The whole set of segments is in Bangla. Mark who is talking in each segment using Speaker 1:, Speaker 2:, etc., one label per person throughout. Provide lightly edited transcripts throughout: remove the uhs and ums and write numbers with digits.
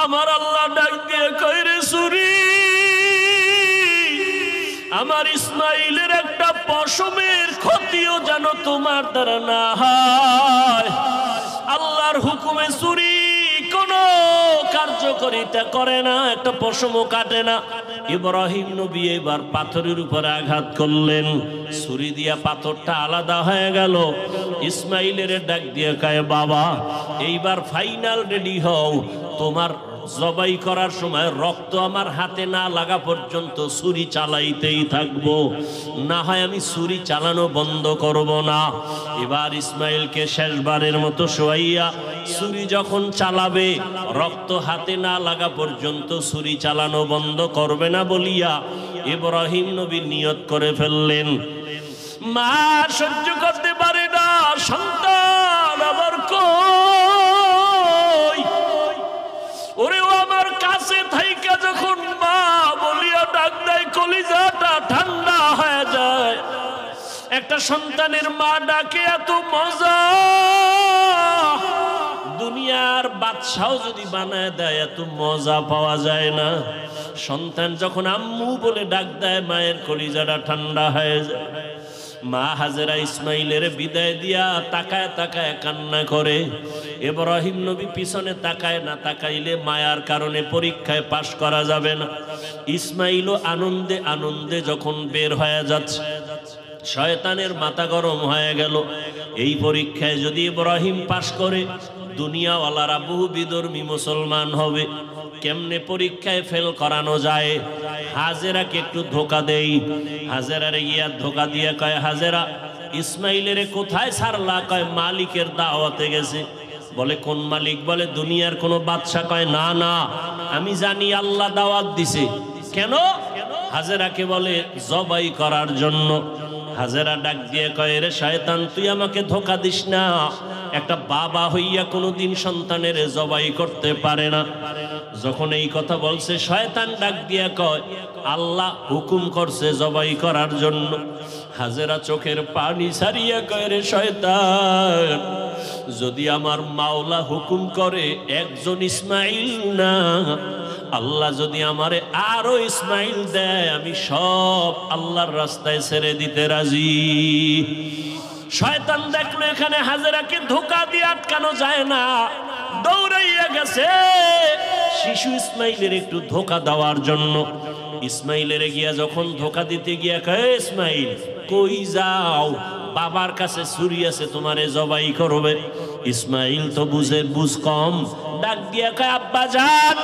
Speaker 1: আমার আল্লাহ ডাক দিয়ে কয় রে ছুরি, আমার ইসমাইলের একটা পশমের ক্ষতিও যেন তোমার দ্বারা না হয়। আল্লাহর হুকুমে ছুরি কোনো কার্যকারিতা করে না, একটা পশমও কাটে না। ইব্রাহিম নবী এবার পাথরের উপরে আঘাত করলেন, ছুরি দিয়া পাথরটা আলাদা হয়ে গেল। ইসমাইলের ডাক দিয়ে কয় বাবা, এইবার ফাইনাল রেডি হও, তোমার জবাই করার সময় রক্ত আমার হাতে না লাগা পর্যন্ত ছুরি চালাইতেই থাকবো, না হয় আমি ছুরি চালানো বন্ধ করব না। এবার ইসমাইলকে শেষবারের মতো শোয়াইয়া ছুরি যখন চালাবে, রক্ত হাতে না লাগা পর্যন্ত ছুরি চালানো বন্ধ করবে না বলিয়া ইব্রাহিম নবী নিয়ত করে ফেললেন। মা সহ্য করতে পারে না, সন্তান আবার কই, ওরেও আমার কাছে থাইকা যখন মা বলিয়া ডাক দেয়, কলিজাটা ঠান্ডা হয়ে যায়। একটা সন্তানের মা ডাকে এত মজা, দুনিয়ার বাদশাহ যদি বানায় দেয় এত মজা পাওয়া যায় না। সন্তান যখন আম্মু বলে ডাক দেয়, মায়ের কলিজাটা ঠান্ডা হয়ে যায়। মা হাজেরা ইসমাইলের বিদায় দিয়া তাকায় তাকায় কান্না করে। ইব্রাহিম নবী পিছনে তাকায় না, তাকাইলে মায়ার কারণে পরীক্ষায় পাশ করা যাবে না। ইসমাইলও আনন্দে আনন্দে যখন বের হয়ে যাচ্ছে, শয়তানের মাথা গরম হয়ে গেল। এই পরীক্ষায় যদি ইব্রাহিম পাশ করে, দুনিয়াওয়ালারা বহু বিধর্মী মুসলমান হবে। কেমনে পরীক্ষায় ফেল করানো যায়? হাজেরাকে একটু ধোকা দেই। হাজেরারে গিয়া ধোকা দিয়ে কয়, হাজেরা ইসমাইলের কোথায় ছাড়লা? কয় মালিকের দাওয়াতে গেছে। বলে কোন মালিক? বলে দুনিয়ার কোন বাদশা। কয় না না, আমি জানি আল্লাহ দাওয়াত দিছে। কেন? হাজেরাকে বলে জবাই করার জন্য। হাজেরা ডাক দিয়ে কয়, রে শয়তান, তুই আমাকে ধোকা দিস না। একটা বাবা হইয়া কোনোদিন সন্তানের জবাই করতে পারে না। যখন এই কথা বলছে, শয়তান ডাক দিয়া কয়, আল্লাহ হুকুম করছে জবাই করার জন্য। হাজেরা চোখের পানি ছাড়িয়া কয়, রে শয়তান, যদি আমার মাওলা হুকুম করে একজন ইসমাইল না, আল্লাহ যদি আমারে আরো ইসমাইল দেয়, আমি সব আল্লাহর রাস্তায় ছেড়ে দিতে রাজি। শয়তান দেখলো এখানে হাজেরাকে ধোকা দিয়ে আটকানো যায় না, দৌড়াইয়া গেছে শিশু ইসমাইলের একটু ধোকা দেওয়ার জন্য। ইসমাইলের গিয়া যখন ধোকা দিতে গিয়া কয়, ইসমাইল কই যাও? বাবার কাছে ছুরি আছে, তোমারে জবাই করবে। ইসমাইল তো বুঝ কম, ডাক দিয়া কয়, আব্বা জান,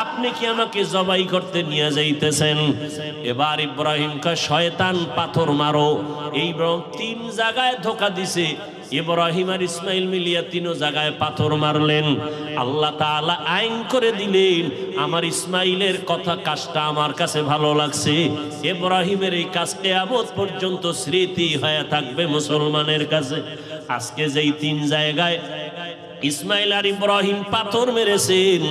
Speaker 1: আপনি কি আমাকে জবাই করতে নিয়ে যাইতেছেন? এবার ইব্রাহিম কয়, শয়তান পাথর মারো। এই তিন জায়গায় ধোকা দিছে। ইব্রাহিম আর ইসমাইল মিলিয়া তিন জায়গায় পাথর মারলেন। আল্লাহ তাআলা আইন করে দিলেন, আমার ইসমাইলের কথা কাজটা আমার কাছে ভালো লাগছে। ইব্রাহিমের এই কাজ কিয়ামত পর্যন্ত স্মৃতি হয়ে থাকবে মুসলমানের কাছে। আজকে যেই তিন জায়গায় ইসমাইল আর ইব্রাহিম পাথর মেরেছেন,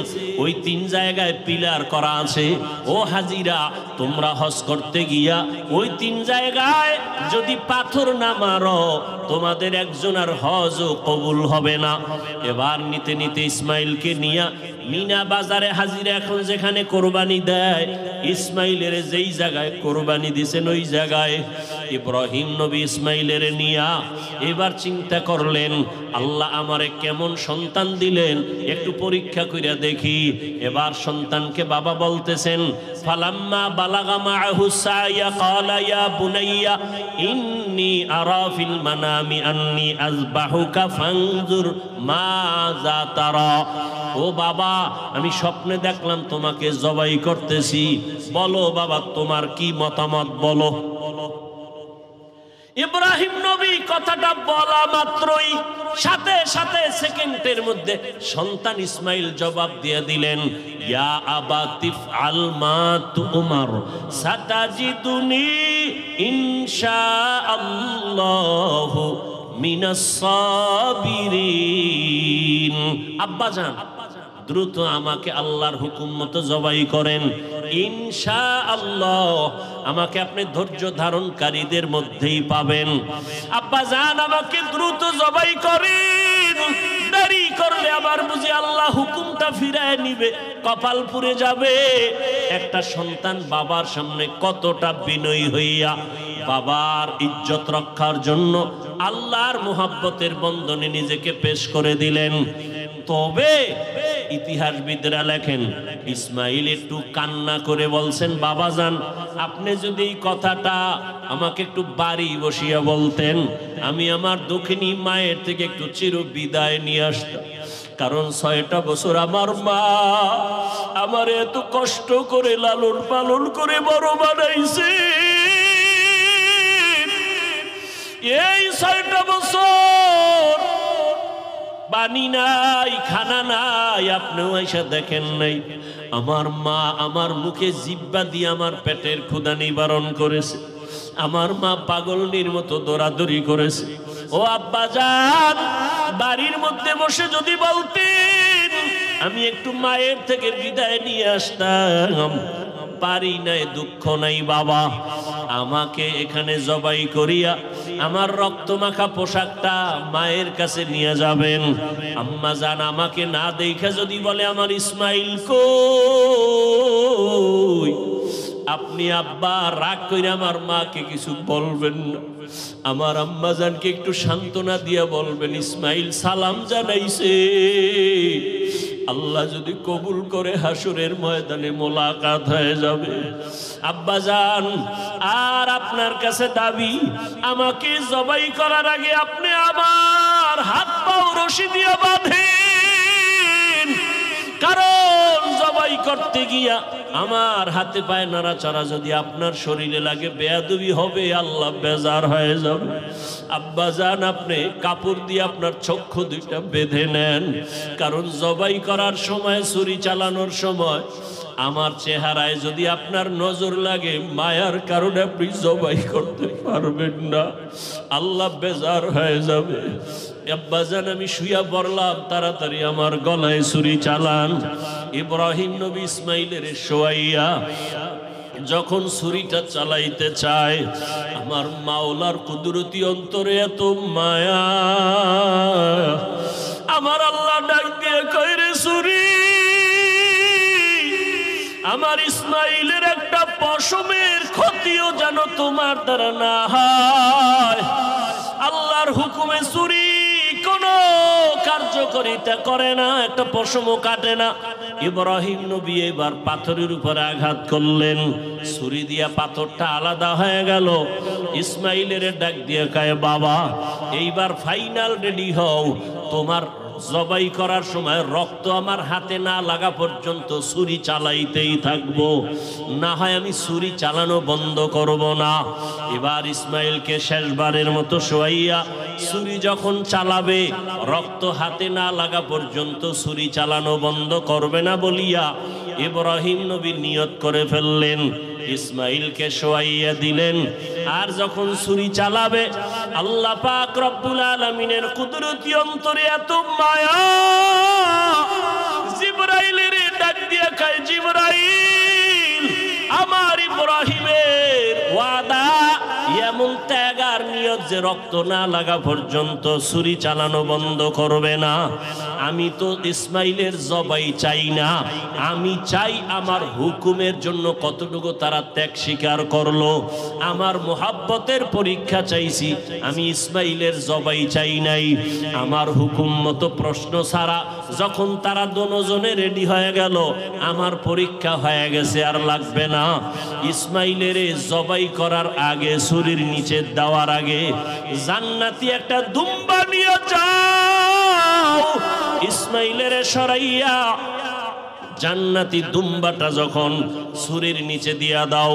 Speaker 1: ওই তিন জায়গায় পিলার করা আছে। ও হাজিরা, তোমরা হজ করতে গিয়া ওই তিন জায়গায় যদি পাথর না মারো, তোমাদের একজন আর হজও কবুল হবে না। এবার নিতে নিতে ইসমাইলকে নিয়া মিনা বাজারে হাজিরা এখন যেখানে কোরবানি দেয়, ইসমাইলের যেই জায়গায় কোরবানি দিছেন ওই জায়গায় ইব্রাহিম নবী ইসমাইলের নিয়া এবার চিন্তা করলেন, আল্লাহ আমারে কেমন সন্তান দিলেন, একটু পরীক্ষা কইরা দেখি। এবার সন্তানকে বাবা বলতেছেন, ফালাম্মা বালাগা মাআহু সায়া ক্বালা ইয়া বুনাইয়া ইন্নী আরা ফিল মানামি আন্নী আযবাহুকা ফানজুর মাযা তারা। ও বাবা, আমি স্বপ্নে দেখলাম তোমাকে জবাই করতেছি, বলো বাবা তোমার কি মতামত বলো। ইব্রাহিম নবী কথাটা বলা মাত্রই সাথে সাথে সেকেন্ডের মধ্যে সন্তান ইসমাইল জবাব দিয়ে দিলেন, ইয়া আবাতিফ আল মা তুমার সাতাজিদুনি ইনশাআল্লাহু মিনাস সাবিরিন। আব্বা জান, দ্রুত আমাকে আল্লাহর হুকুম মতো জবাই করেন, ইনশাআল্লাহ আমাকে আপনি ধৈর্য ধারণকারীদের মধ্যেই পাবেন। আব্বা জান, আমাকে দ্রুত জবাই করেন, দেরি করলে আবার বুঝি আল্লাহ হুকুমটা ফিরায় নিবে, কপাল পুড়ে যাবে। একটা সন্তান বাবার সামনে কতটা বিনয়ী হইয়া বাবার ইজ্জত রক্ষার জন্য আল্লাহর মুহাব্বতের বন্ধনে নিজেকে পেশ করে দিলেন। তবে ইতিহাসবিদরা লেখেন ইসমাইল একটু কান্না করে বলছেন, বাবাজান আপনি যদি এই কথাটা আমাকে একটু বাড়ি বসিয়া বলতেন, আমি আমার দক্ষিণী মায়ের থেকে একটু চির বিদায় নিয়ে আসতাম। কারণ 6টা বছর আমার মা আমার এত কষ্ট করে লালন পালন করে বড় বানাইছে। এই 6টা বছর পানি নাই, খানা নাই, আপনিও এসে দেখেন নাই। আমার মা আমার মুখে জিহ্বা দিয়ে আমার পেটের ক্ষুধা নিবারণ করেছে। আমার মা পাগলনির মতো দৌড়াদৌড়ি করেছে। ও আব্বাজান, বাড়ির মধ্যে বসে যদি বলতেন আমি একটু মায়ের থেকে বিদায় নিয়ে আসতাম, পারি নাই, দুঃখ নাই বাবা। আমাকে এখানে জবাই করিয়া আমার রক্তমাখা পোশাকটা মায়ের কাছে নিয়ে যাবেন। আম্মা জান আমাকে না দেখে যদি বলে আমার ইসমাইল কই, আপনি আব্বা রাগ করে আমার মাকে কিছু বলবেন না, আমার আম্মা জানকে একটু সান্ত্বনা দিয়া বলবেন ইসমাইল সালাম জানাইছে। আল্লাহ যদি কবুল করে হাসরের ময়দানে মোলাকাত হয়ে যাবে। আব্বা জান আর আপনার কাছে দাবি, আমাকে জবাই করার আগে আপনি আমার হাত পাও রশি দিয়ে বাঁধেন, কারণ জবাই করতে গিয়া আমার হাতে পায়ে নাড়াচাড়া যদি আপনার শরীরে লাগে বেয়াদবি হবে, আল্লাহ বেজার হয়ে যাবে। আব্বা জান আপনি কাপড় দিয়ে আপনার চক্ষু দুইটা বেঁধে নেন, কারণ জবাই করার সময়, ছুরি চালানোর সময় আমার চেহারায় যদি আপনার নজর লাগে, মায়ার কারণে আপনি জবাই করতে পারবেন না, আল্লাহ বেজার হয়ে যাবে। আব্বাজান আমি শুয়া পড়লাম, তাড়াতাড়ি আমার গলায় ছুরি চালান। ইব্রাহিম নবী ইসমাইলের শোয়াইয়া যখন ছুরিটা চালাইতে চায়, আমার মাওলার কুদরতি অন্তরে এত মায়া, আমার আল্লাহ ডাক দিয়ে কয় রে ছুরি, আমার ইসমাইলের একটা পশমের ক্ষতিও যেন তোমার দ্বারা না হয়। আল্লাহর হুকুমে ছুরি কোনো কার্যকারিতা করে না, একটা পশমও কাটে না। ইব্রাহিম নবী এবার পাথরের উপরে আঘাত করলেন, ছুরি দিয়া পাথরটা আলাদা হয়ে গেল। ইসমাইলের ডাক দিয়ে কয় বাবা এইবার ফাইনাল রেডি হও, তোমার জবাই করার সময় রক্ত আমার হাতে না লাগা পর্যন্ত ছুরি চালাইতেই থাকবো, না হয় আমি ছুরি চালানো বন্ধ করব না। এবার ইসমাইলকে শেষবারের মতো শোয়াইয়া ছুরি যখন চালাবে, রক্ত হাতে না লাগা পর্যন্ত ছুরি চালানো বন্ধ করবে না বলিয়া ইব্রাহিম নবী নিয়ত করে ফেললেন। ইসমাইলকে শোয়াইয়া দিলেন, আর যখন ছুরি চালাবে আল্লাহ পাক রব্বুল আলামিনের কুদরতি অন্তরে এত মায়া, জিবরাইলের ডাক দিয়ে কয় জিবরাইল, আমার ইব্রাহিমের ওয়াদা এমন ত্যাগ আর নিয়ত যে রক্ত না লাগা পর্যন্ত ছুরি চালানো বন্ধ করবে না। আমি তো ইসমাইলের জবাই চাই না, আমি চাই আমার হুকুমের জন্য কতটুকু তারা ত্যাগ স্বীকার করলো। আমার মোহাব্বতের পরীক্ষা চাইছি, আমি ইসমাইলের জবাই চাই নাই। আমার হুকুম মতো প্রশ্ন ছাড়া যখন তারা দুজনে রেডি হয়ে গেল, আমার পরীক্ষা হয়ে গেছে, আর লাগবে না। ইসমাইলের জবাই করার আগে, ছুরির নিচে দেওয়ার আগে জান্নাতি একটা দুম্বা নিয়ে যাও, ইসমাইলের সরাইয়া জান্নাতি দুম্বাটা যখন ছুরির নিচে দিয়া দাও।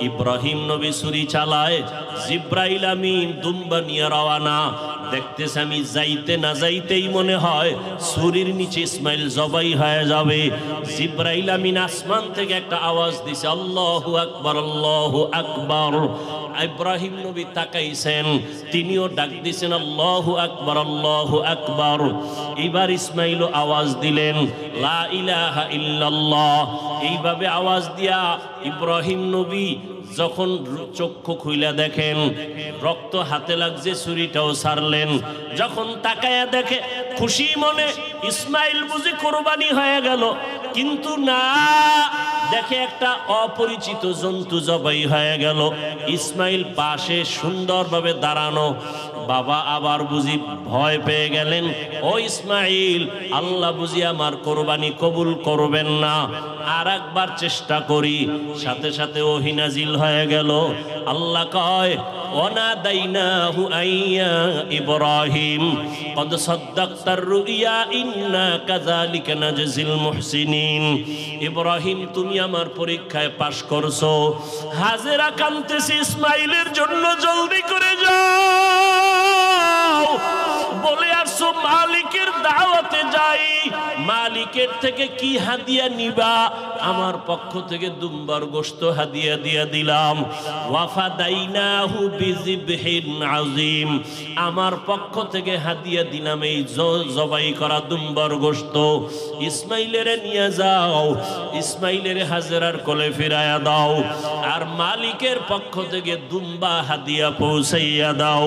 Speaker 1: ইব্রাহিম নবী ছুরি চালায়, জিব্রাইল আমিন দুম্বা নিয়ে রওয়ানা। দেখতেছে আমি যাইতে না যাইতেই মনে হয় ছুরির নিচে ইসমাইল জবাই হয়ে যাবে। জিব্রাইল আমিন আসমান থেকে একটা আওয়াজ দিছে, আল্লাহু আকবার, আল্লাহু আকবার। ইব্রাহিম নবী তাকাইছেন, তিনিও ডাক দিছেন আল্লাহু আকবার, আল্লাহু আকবার। এবার ইসমাইল আওয়াজ দিলেন লা ইলাহা ইল্লাল্লাহ। এইভাবে আওয়াজ দিয়া ইব্রাহিম নবী যখন চক্ষু খুইলা দেখেন রক্ত হাতে লাগছে, ছুরিটাও ছাড়লেন। যখন তাকায়া দেখে খুশি মনে ইসমাইল বুঝি কোরবানি হয়ে গেল, কিন্তু না, দেখে একটা অপরিচিত জন্তু জবাই হয়ে গেল। ইসমাইল পাশে সুন্দরভাবে দাঁড়ানো, বাবা আবার বুঝি ভয় পেয়ে গেলেন, ও ইসমাইল, আল্লাহ বুঝি আমার কোরবানি কবুল করবেন না, আর একবার চেষ্টা করি। সাথে সাথে ওহী নাজিল হয়ে গেল। আল্লাহ কয়, ওয়ানাদাইনাহু আইয়া ইব্রাহিম কদ সাদ্দাকতার রুইয়া ইন্না কাযালিকা নাজজিল মুহসিনিন। ইব্রাহিম, তুমি আমার পরীক্ষায় পাশ করছো। হাজেরা কাঁদতেছে ইসমাইলের জন্য, জলদি করে যাও, বলে আসো মালিকের দাওয়াতে যাই। মালিকের থেকে কি হাদিয়া নিবা? আমার পক্ষ থেকে দুম্বার গোশত হাদিয়া দিয়া দিলাম। ওয়াফাদাইনাহু বিযিবহিন আযীম, আমার পক্ষ থেকে হাদিয়া দিলাম এই জবাই করা দুম্বার গোশত। ইসমাইলের নিয়ে যাও, ইসমাইলের হাজেরার কোলে ফিরায়া দাও, আর মালিকের পক্ষ থেকে দুম্বা হাদিয়া পৌঁছাইয়া দাও।